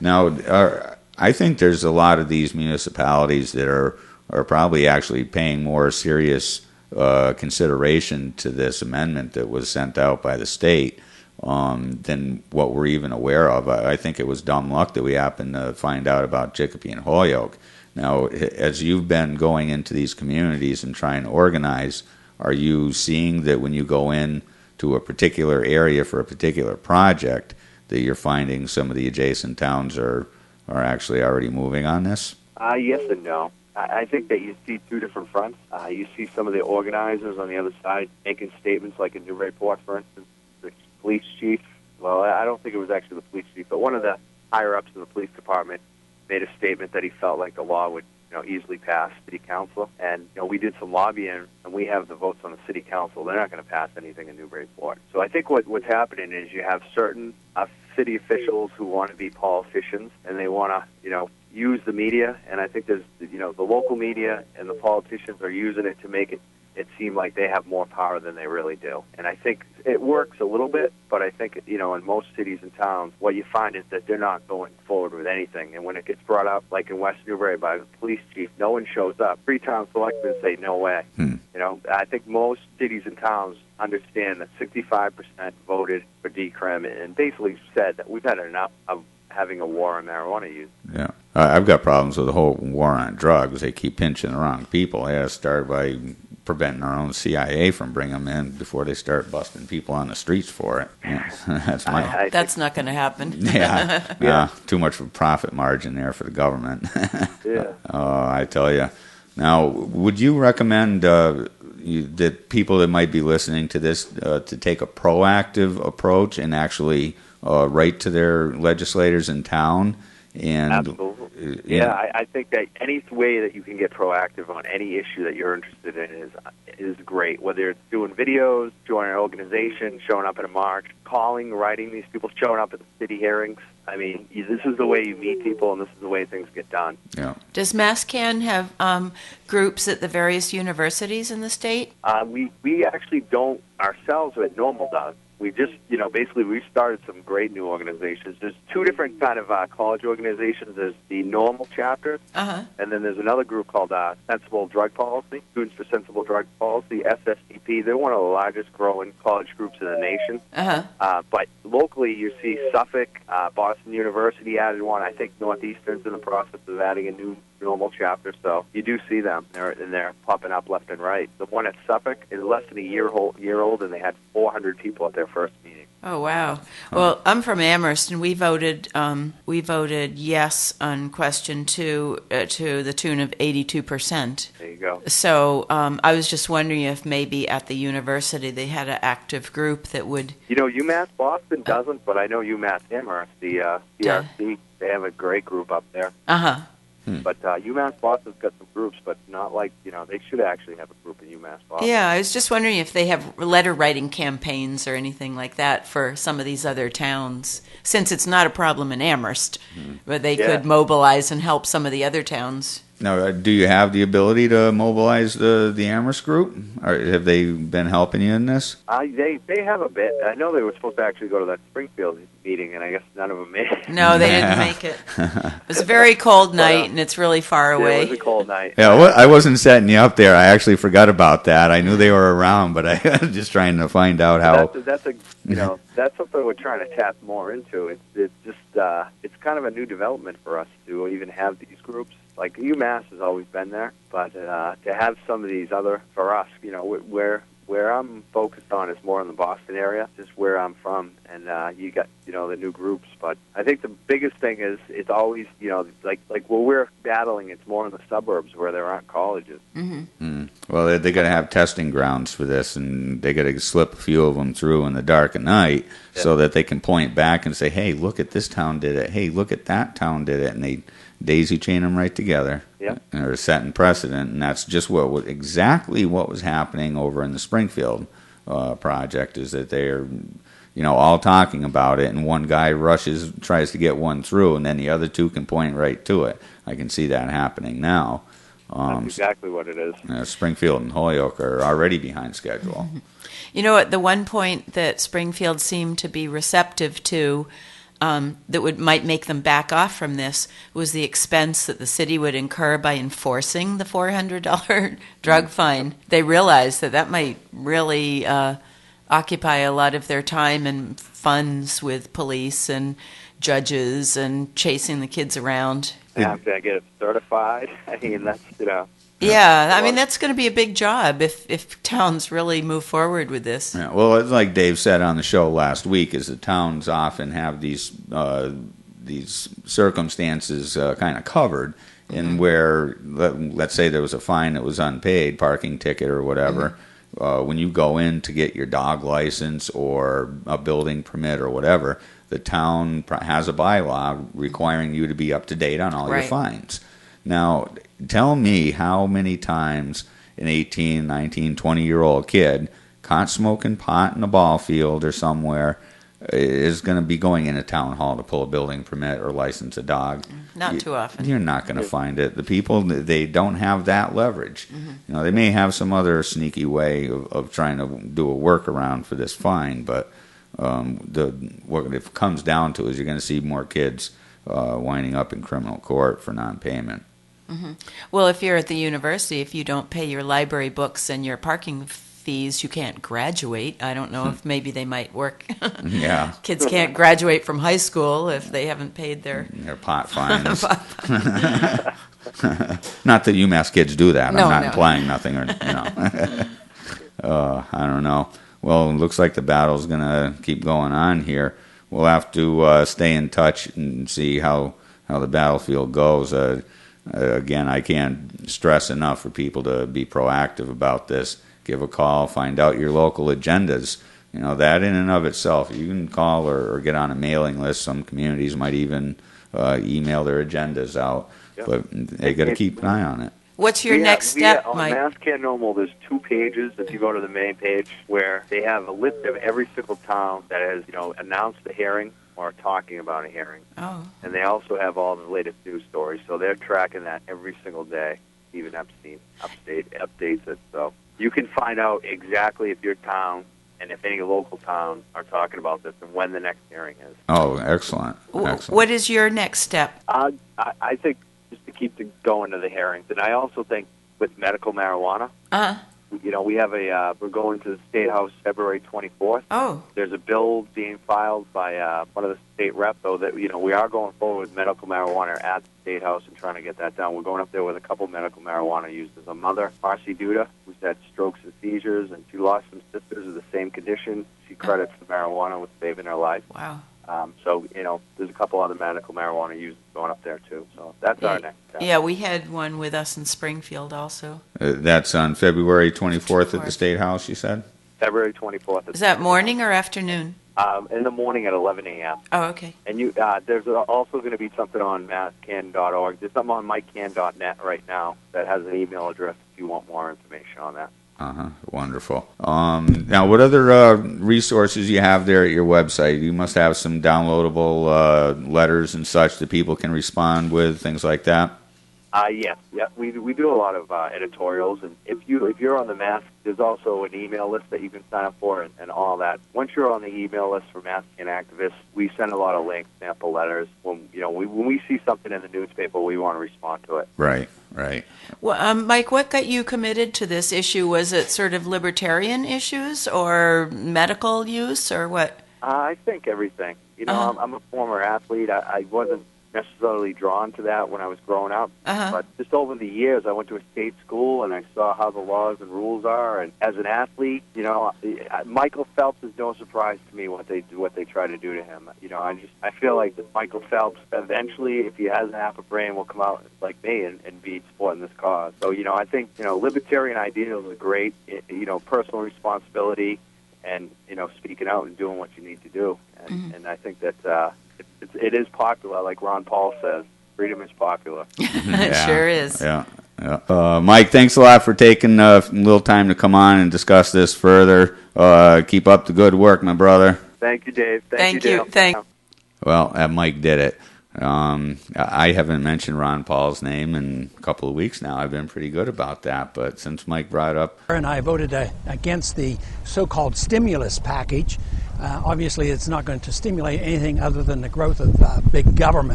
Now, I think there's a lot of these municipalities that are probably actually paying more serious consideration to this amendment that was sent out by the state than what we're even aware of. I think it was dumb luck that we happened to find out about Chicopee and Holyoke. Now, as you've been going into these communities and trying to organize, are you seeing that when you go in to a particular area for a particular project, that you're finding some of the adjacent towns are actually already moving on this? Yes and no. I think that you see two different fronts. You see some of the organizers on the other side making statements like in Newburyport, for instance, the police chief. Well, I don't think it was actually the police chief, but one of the higher-ups in the police department made a statement that he felt like the law would easily pass city council. And we did some lobbying, and we have the votes on the city council. They're not going to pass anything in Newburyport. So I think what's happening is you have certain city officials who want to be politicians, and they want to use the media. And I think there's the local media and the politicians are using it to make it seem like they have more power than they really do. And I think it works a little bit, but I think in most cities and towns, what you find is that they're not going forward with anything. And when it gets brought up, like in West Newbury by the police chief, no one shows up. Freetown selectmen say no way. I think most cities and towns understand that 65% voted for decrim and basically said that we've had enough of having a war on marijuana use. Yeah. I've got problems with the whole war on drugs. They keep pinching the wrong people. They have to start by preventing our own CIA from bringing them in before they start busting people on the streets for it. Yeah, that's not going to happen. Yeah. Too much of a profit margin there for the government. Yeah. I tell you. Now, would you recommend that people that might be listening to this to take a proactive approach and actually write to their legislators in town? And absolutely. I think that any way that you can get proactive on any issue that you're interested in is great. Whether it's doing videos, joining an organization, showing up at a march, calling, writing these people, showing up at the city hearings. I mean, this is the way you meet people, and this is the way things get done. Yeah. Does MassCan have groups at the various universities in the state? We actually don't ourselves, but Normal does. We just, basically we've started some great new organizations. There's two different kind of college organizations. There's the Normal chapter, and then there's another group called Sensible Drug Policy, Students for Sensible Drug Policy, SSDP. They're one of the largest growing college groups in the nation. But locally, you see Suffolk, Boston University added one. I think Northeastern's in the process of adding a new Normal chapter, so you do see them. They're popping up left and right. The one at Suffolk is less than a year old, and they had 400 people at their first meeting. Oh wow! Well, I'm from Amherst, and we voted yes on question 2 to the tune of 82%. There you go. So I was just wondering if maybe at the university they had an active group that would. UMass Boston doesn't, but I know UMass Amherst, the CRC, they have a great group up there. But UMass Boston's got some groups, but not like, they should actually have a group in UMass Boston. Yeah, I was just wondering if they have letter-writing campaigns or anything like that for some of these other towns, since it's not a problem in Amherst, but they could mobilize and help some of the other towns. Now, do you have the ability to mobilize the Amherst group? Or have they been helping you in this? They have a bit. I know they were supposed to actually go to that Springfield meeting, and I guess none of them made it. No, they didn't make it. It was a very cold night, and it's really far away. It was a cold night. Yeah, I wasn't setting you up there. I actually forgot about that. I knew they were around, but I was just trying to find out how. That's something we're trying to tap more into. It's just it's kind of a new development for us to even have these groups. Like UMass has always been there, but to have some of these other, for us, where I'm focused on is more in the Boston area, just where I'm from, and you got the new groups. But I think the biggest thing is it's always like where we're battling, it's more in the suburbs where there aren't colleges. Well, they got to have testing grounds for this, and they got to slip a few of them through in the dark of night so that they can point back and say, "Hey, look at this town did it. Hey, look at that town did it," and they daisy chain them right together. Yep. And they're setting precedent, and that's just exactly what was happening over in the Springfield project. Is that they're all talking about it, and one guy tries to get one through, and then the other two can point right to it. I can see that happening now. That's exactly what it is. Springfield and Holyoke are already behind schedule. At the one point that Springfield seemed to be receptive to that might make them back off from this was the expense that the city would incur by enforcing the $400 drug fine. They realized that might really occupy a lot of their time and funds with police and judges and chasing the kids around. After I get it certified, I mean, that's, Yeah, I mean, that's going to be a big job if towns really move forward with this. Yeah, well, it's like Dave said on the show last week, is that towns often have these circumstances kind of covered, in where, let's say there was a fine that was unpaid, parking ticket or whatever. When you go in to get your dog license or a building permit or whatever, the town has a bylaw requiring you to be up to date on all your Right. fines. Now, tell me how many times an 18, 19, 20-year-old kid caught smoking pot in a ball field or somewhere is going to be going in a town hall to pull a building permit or license a dog. Not too often. You're not going to find it. The people, they don't have that leverage. You know, they may have some other sneaky way of trying to do a workaround for this fine, but what it comes down to is you're going to see more kids winding up in criminal court for non-payment. Well, if you're at the university, if you don't pay your library books and your parking fees, you can't graduate. I don't know if maybe they might work. Yeah. Kids can't graduate from high school if they haven't paid their Pot fines. Not that UMass kids do that. No, I'm not no. implying nothing, or I don't know. Well, it looks like the battle's going to keep going on here. We'll have to stay in touch and see how the battlefield goes. Again, I can't stress enough for people to be proactive about this. Give a call, find out your local agendas. You know, that in and of itself, you can call or get on a mailing list. Some communities might even email their agendas out, but they got to keep an eye on it. What's your next step, on Mike? Mass Can Normal, there's 2 pages if you go to the main page where they have a list of every single town that has, announced a hearing or talking about a hearing. Oh, And they also have all the latest news stories, so they're tracking that every single day. Even Epstein updates it. So you can find out exactly if your town and if any local towns are talking about this and when the next hearing is. Oh, excellent. Excellent. what is your next step? I think just to keep going to the hearings. And I also think with medical marijuana, we have we're going to the State House February 24th. Oh, There's a bill being filed by one of the state reps, though, that, we are going forward with medical marijuana at the State House and trying to get that done. We're going up there with a couple medical marijuana users. A mother, Marcy Duda, who's had strokes and seizures, and she lost some sisters of the same condition. She credits the marijuana with saving her life. wow. So, there's a couple other medical marijuana users going up there, too. So that's our next step. Yeah, we had one with us in Springfield also. That's on February 24th at the State House, you said? February 24th. Is that morning or afternoon? In the morning at 11 a.m. Oh, okay. And there's also going to be something on masscan.org. There's something on mycan.net right now that has an email address if you want more information on that. Wonderful. Now, what other resources you have there at your website? You must have some downloadable letters and such that people can respond with, things like that. Yes. We do a lot of editorials, and if you're on the Mass, there's also an email list that you can sign up for, and all that. Once you're on the email list for Mass Can activists, we send a lot of links, sample letters. When we see something in the newspaper, we want to respond to it. Right. Well, Mike, what got you committed to this issue? Was it sort of libertarian issues or medical use or what? I think everything. I'm a former athlete. I wasn't necessarily drawn to that when I was growing up. But just over the years, I went to a state school and I saw how the laws and rules are. And as an athlete, Michael Phelps is no surprise to me what they try to do to him. I feel like that Michael Phelps eventually, if he has half a brain, will come out like me and be supporting this cause. So I think libertarian ideals are great. Personal responsibility and speaking out and doing what you need to do. And I think that. It is popular, like Ron Paul says. Freedom is popular. It sure is. Yeah. Mike, thanks a lot for taking a little time to come on and discuss this further. Keep up the good work, my brother. Thank you, Dave. Thank you. Dale. Well, Mike did it. I haven't mentioned Ron Paul's name in a couple of weeks now. I've been pretty good about that, but since Mike brought up... And I voted against the so-called stimulus package Obviously, it's not going to stimulate anything other than the growth of big government.